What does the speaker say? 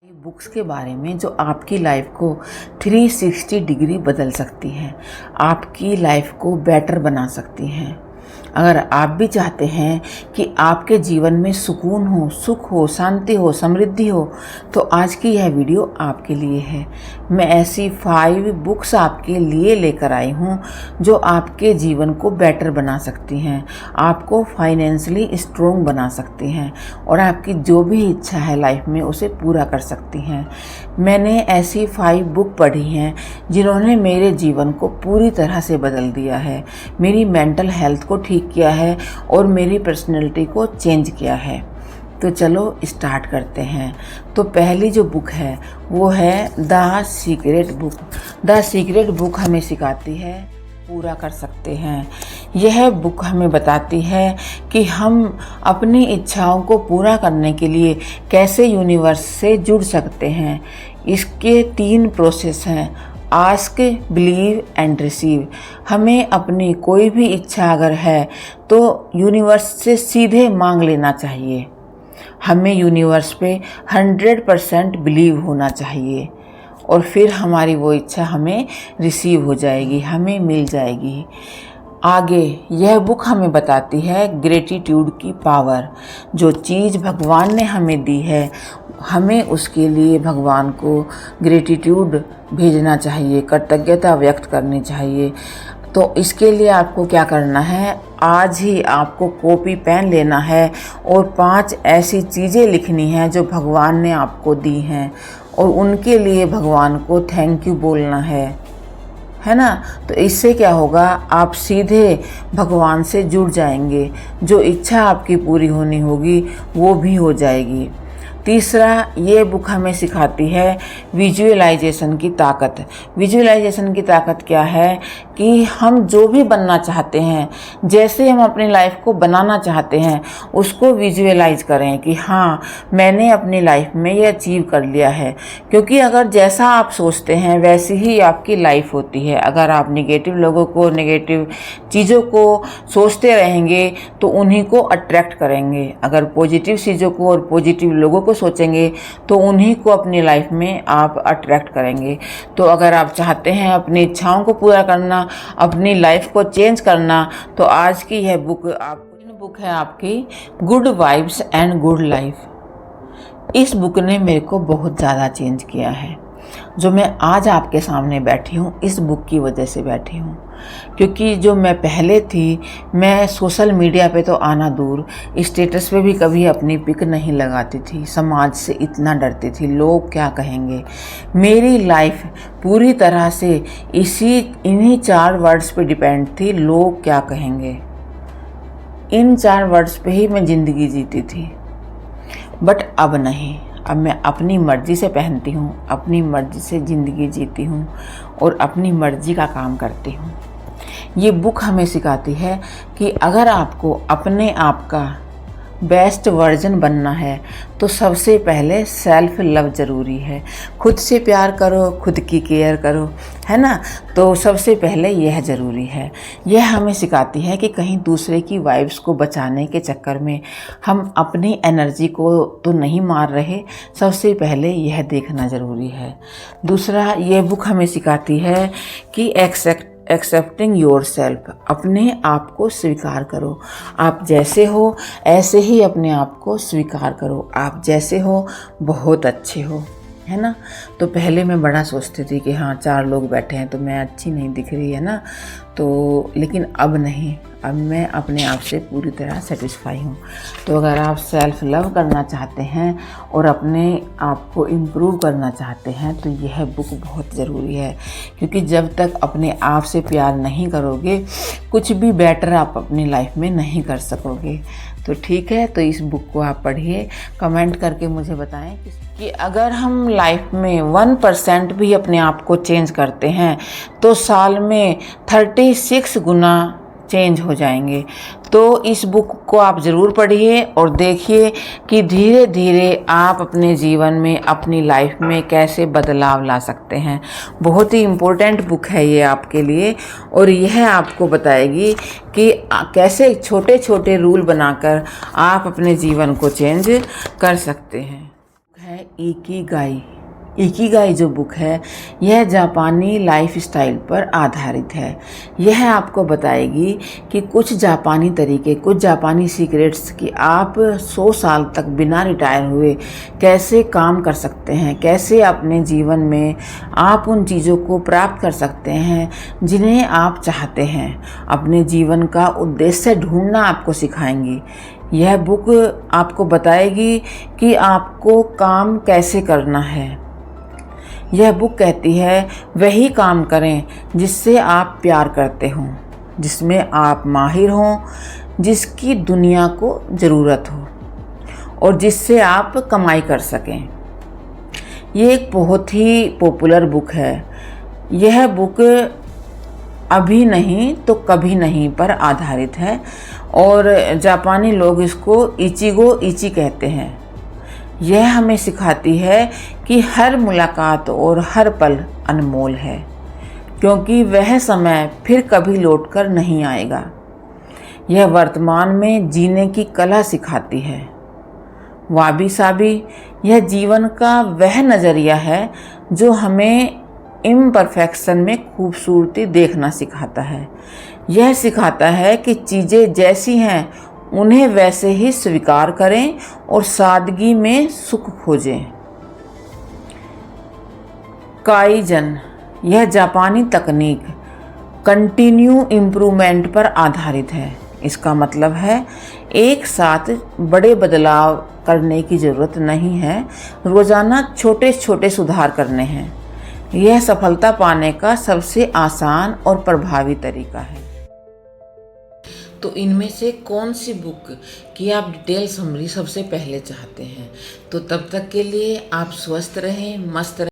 Books के बारे में जो आपकी लाइफ को 360 डिग्री बदल सकती हैं, आपकी लाइफ को बेटर बना सकती हैं। अगर आप भी चाहते हैं कि आपके जीवन में सुकून हो, सुख हो, शांति हो, समृद्धि हो, तो आज की यह वीडियो आपके लिए है। मैं ऐसी 5 बुक्स आपके लिए लेकर आई हूँ जो आपके जीवन को बेटर बना सकती हैं, आपको फाइनेंशियली स्ट्रोंग बना सकती हैं और आपकी जो भी इच्छा है लाइफ में उसे पूरा कर सकती हैं। मैंने ऐसी 5 बुक पढ़ी हैं जिन्होंने मेरे जीवन को पूरी तरह से बदल दिया है, मेरी मेंटल हेल्थ को ठीक किया है और मेरी पर्सनैलिटी को चेंज किया है। तो चलो स्टार्ट करते हैं। तो पहली जो बुक है वो है the secret book. The secret book हमें सिखाती है पूरा कर सकते हैं। यह बुक हमें बताती है कि हम अपनी इच्छाओं को पूरा करने के लिए कैसे यूनिवर्स से जुड़ सकते हैं। इसके 3 प्रोसेस हैं, आस्क, बिलीव एंड रिसीव। हमें अपनी कोई भी इच्छा अगर है तो यूनिवर्स से सीधे मांग लेना चाहिए। हमें यूनिवर्स पे 100% बिलीव होना चाहिए और फिर हमारी वो इच्छा हमें रिसीव हो जाएगी, हमें मिल जाएगी। आगे यह बुक हमें बताती है ग्रेटिट्यूड की पावर। जो चीज़ भगवान ने हमें दी है हमें उसके लिए भगवान को ग्रेटिट्यूड भेजना चाहिए, कृतज्ञता व्यक्त करनी चाहिए। तो इसके लिए आपको क्या करना है, आज ही आपको कॉपी पेन लेना है और 5 ऐसी चीज़ें लिखनी हैं जो भगवान ने आपको दी हैं और उनके लिए भगवान को थैंक यू बोलना है ना। तो इससे क्या होगा, आप सीधे भगवान से जुड़ जाएंगे, जो इच्छा आपकी पूरी होनी होगी वो भी हो जाएगी। तीसरा, ये बुक हमें सिखाती है विजुअलाइजेशन की ताकत। विजुअलाइजेशन की ताकत क्या है कि हम जो भी बनना चाहते हैं, जैसे हम अपनी लाइफ को बनाना चाहते हैं, उसको विजुअलाइज करें कि हाँ मैंने अपनी लाइफ में ये अचीव कर लिया है। क्योंकि अगर जैसा आप सोचते हैं वैसी ही आपकी लाइफ होती है। अगर आप नेगेटिव लोगों को, नेगेटिव चीज़ों को सोचते रहेंगे तो उन्हीं को अट्रैक्ट करेंगे। अगर पॉजिटिव चीज़ों को और पॉजिटिव लोगों को सोचेंगे तो उन्हीं को अपनी लाइफ में आप अट्रैक्ट करेंगे। तो अगर आप चाहते हैं अपनी इच्छाओं को पूरा करना, अपनी लाइफ को चेंज करना, तो आज की यह बुक है आपकी good vibes and good life. इस बुक ने मेरे को बहुत ज़्यादा चेंज किया है। जो मैं आज आपके सामने बैठी हूँ इस बुक की वजह से बैठी हूँ। क्योंकि जो मैं पहले थी, मैं सोशल मीडिया पे तो आना दूर, स्टेटस पे भी कभी अपनी पिक नहीं लगाती थी। समाज से इतना डरती थी, लोग क्या कहेंगे। मेरी लाइफ पूरी तरह से इन्हीं 4 वर्ड्स पे डिपेंड थी, लोग क्या कहेंगे। इन 4 वर्ड्स पे ही मैं ज़िंदगी जीती थी। बट अब नहीं, अब मैं अपनी मर्ज़ी से पहनती हूँ, अपनी मर्ज़ी से ज़िंदगी जीती हूँ और अपनी मर्ज़ी का काम करती हूँ। ये बुक हमें सिखाती है कि अगर आपको अपने आप का बेस्ट वर्जन बनना है तो सबसे पहले सेल्फ लव ज़रूरी है। खुद से प्यार करो, खुद की केयर करो, है ना। तो सबसे पहले यह ज़रूरी है। यह हमें सिखाती है कि कहीं दूसरे की वाइब्स को बचाने के चक्कर में हम अपनी एनर्जी को तो नहीं मार रहे, सबसे पहले यह देखना ज़रूरी है। दूसरा, यह बुक हमें सिखाती है कि एक्सेप्टिंग योर सेल्फ, अपने आप को स्वीकार करो। आप जैसे हो ऐसे ही अपने आप को स्वीकार करो। आप जैसे हो बहुत अच्छे हो, है ना। तो पहले मैं बड़ा सोचती थी कि हाँ 4 लोग बैठे हैं तो मैं अच्छी नहीं दिख रही, है ना। तो लेकिन अब नहीं, अब मैं अपने आप से पूरी तरह सेटिस्फाई हूँ। तो अगर आप सेल्फ लव करना चाहते हैं और अपने आप को इम्प्रूव करना चाहते हैं तो यह बुक बहुत ज़रूरी है। क्योंकि जब तक अपने आप से प्यार नहीं करोगे, कुछ भी बेटर आप अपनी लाइफ में नहीं कर सकोगे। तो ठीक है, तो इस बुक को आप पढ़िए, कमेंट करके मुझे बताएं कि अगर हम लाइफ में 1% भी अपने आप को चेंज करते हैं तो साल में 36 गुना चेंज हो जाएंगे। तो इस बुक को आप ज़रूर पढ़िए और देखिए कि धीरे धीरे आप अपने जीवन में, अपनी लाइफ में कैसे बदलाव ला सकते हैं। बहुत ही इम्पोर्टेंट बुक है ये आपके लिए और यह आपको बताएगी कि कैसे छोटे छोटे रूल बनाकर आप अपने जीवन को चेंज कर सकते हैं। है इकिगाई। इकिगाई जो बुक है यह जापानी लाइफस्टाइल पर आधारित है। यह आपको बताएगी कि कुछ जापानी तरीके, कुछ जापानी सीक्रेट्स कि आप 100 साल तक बिना रिटायर हुए कैसे काम कर सकते हैं, कैसे अपने जीवन में आप उन चीज़ों को प्राप्त कर सकते हैं जिन्हें आप चाहते हैं। अपने जीवन का उद्देश्य ढूंढना आपको सिखाएंगी। यह बुक आपको बताएगी कि आपको काम कैसे करना है। यह बुक कहती है वही काम करें जिससे आप प्यार करते हों, जिसमें आप माहिर हों, जिसकी दुनिया को ज़रूरत हो और जिससे आप कमाई कर सकें। ये एक बहुत ही पॉपुलर बुक है। यह बुक अभी नहीं तो कभी नहीं पर आधारित है और जापानी लोग इसको इचिगो इची कहते हैं। यह हमें सिखाती है कि हर मुलाकात और हर पल अनमोल है, क्योंकि वह समय फिर कभी लौटकर नहीं आएगा। यह वर्तमान में जीने की कला सिखाती है। वाबी साबी यह जीवन का वह नज़रिया है जो हमें इम्परफेक्शन में खूबसूरती देखना सिखाता है। यह सिखाता है कि चीज़ें जैसी हैं उन्हें वैसे ही स्वीकार करें और सादगी में सुख खोजें। काइजन यह जापानी तकनीक कंटिन्यू इम्प्रूवमेंट पर आधारित है। इसका मतलब है एक साथ बड़े बदलाव करने की ज़रूरत नहीं है, रोज़ाना छोटे छोटे सुधार करने हैं। यह सफलता पाने का सबसे आसान और प्रभावी तरीका है। तो इनमें से कौन सी बुक की आप डिटेल समरी सबसे पहले चाहते हैं? तो तब तक के लिए आप स्वस्थ रहें, मस्त रहें।